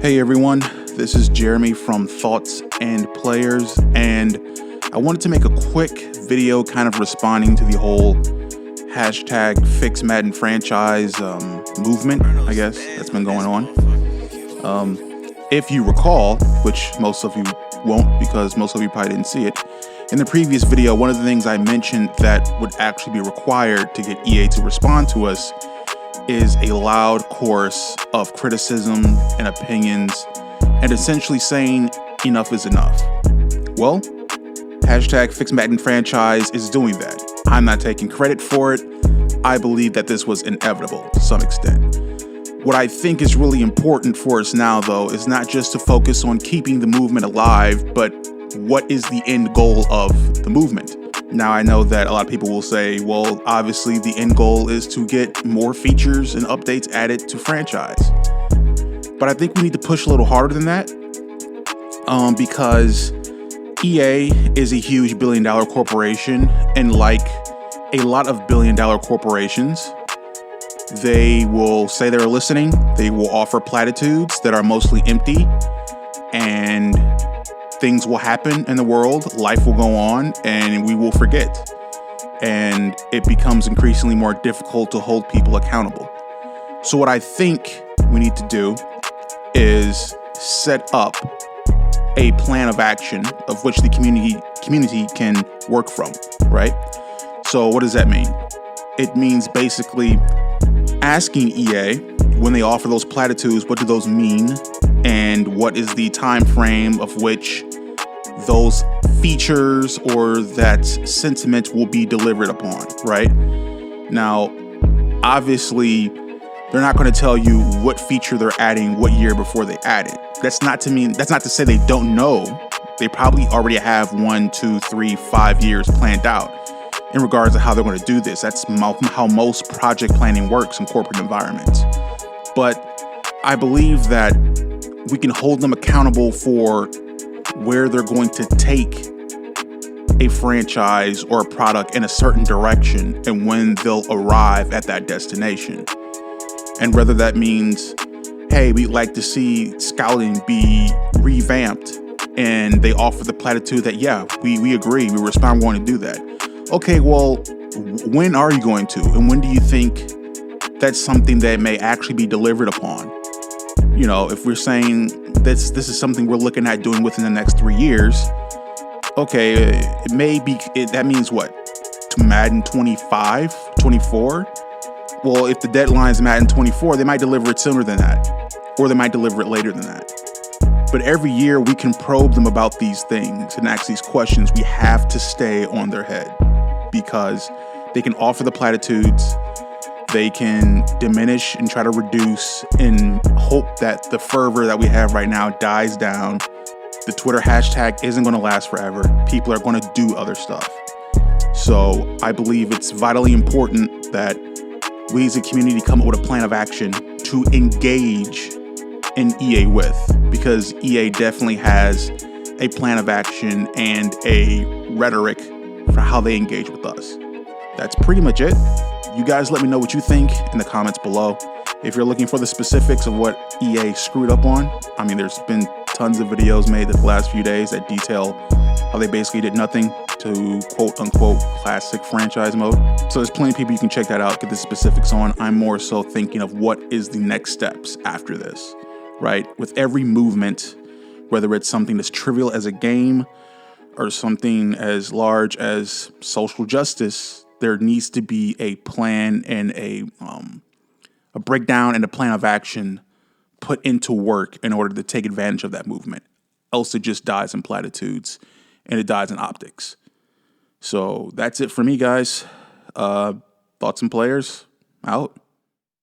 Hey everyone, this is Jeremy from Thoughts and Players, and I wanted to make a quick video kind of responding to the whole hashtag Fix Madden franchise movement, I guess, that's been going on. If you recall, which most of you won't because most of you probably didn't see it, in the previous video, one of the things I mentioned that would actually be required to get EA to respond to us is a loud chorus of criticism and opinions and essentially saying enough is enough. Well, hashtag Fix Madden franchise is doing that. I'm not taking credit for it. I believe that this was inevitable to some extent. What I think is really important for us now, though, is not just to focus on keeping the movement alive, but what is the end goal of the movement? Now, I know that a lot of people will say, well, obviously the end goal is to get more features and updates added to franchise. But I think we need to push a little harder than that because EA is a huge billion-dollar corporation, and like a lot of billion-dollar corporations, they will say they're listening, they will offer platitudes that are mostly empty, and things will happen in the world, life will go on, and we will forget. And it becomes increasingly more difficult to hold people accountable. So what I think we need to do is set up a plan of action of which the community can work from, right? So what does that mean? It means basically asking EA when they offer those platitudes, what do those mean? And what is the time frame of which those features or that sentiment will be delivered upon, right? Now, obviously, they're not going to tell you what feature they're adding what year before they add it. That's not to say they don't know. They probably already have 1, 2, 3, 5 years planned out in regards to how they're going to do this. That's how most project planning works in corporate environments. But I believe that we can hold them accountable for where they're going to take a franchise or a product in a certain direction and when they'll arrive at that destination. And whether that means, hey, we'd like to see scouting be revamped, and they offer the platitude that, yeah, we agree, we respond, we're going to do that. Okay, well, when are you going to? And when do you think that's something that may actually be delivered upon? You know, if we're saying this is something we're looking at doing within the next 3 years, okay, it may be, that means what? To Madden 25, 24? Well, if the deadline's Madden 24, they might deliver it sooner than that, or they might deliver it later than that. But every year we can probe them about these things and ask these questions. We have to stay on their head because they can offer the platitudes, they can diminish and try to reduce and hope that the fervor that we have right now dies down. The Twitter hashtag isn't going to last forever. People are going to do other stuff. So I believe it's vitally important that we as a community come up with a plan of action to engage in EA with, because EA definitely has a plan of action and a rhetoric for how they engage with us. That's pretty much it. You guys let me know what you think in the comments below. If you're looking for the specifics of what EA screwed up on, I mean, there's been tons of videos made the last few days that detail how they basically did nothing to quote unquote classic franchise mode. So there's plenty of people you can check that out, get the specifics on. I'm more so thinking of what is the next steps after this, right? With every movement, whether it's something as trivial as a game or something as large as social justice, there needs to be a plan and a breakdown and a plan of action put into work in order to take advantage of that movement. Else it just dies in platitudes and it dies in optics. So that's it for me, guys. Thoughts and Players, out.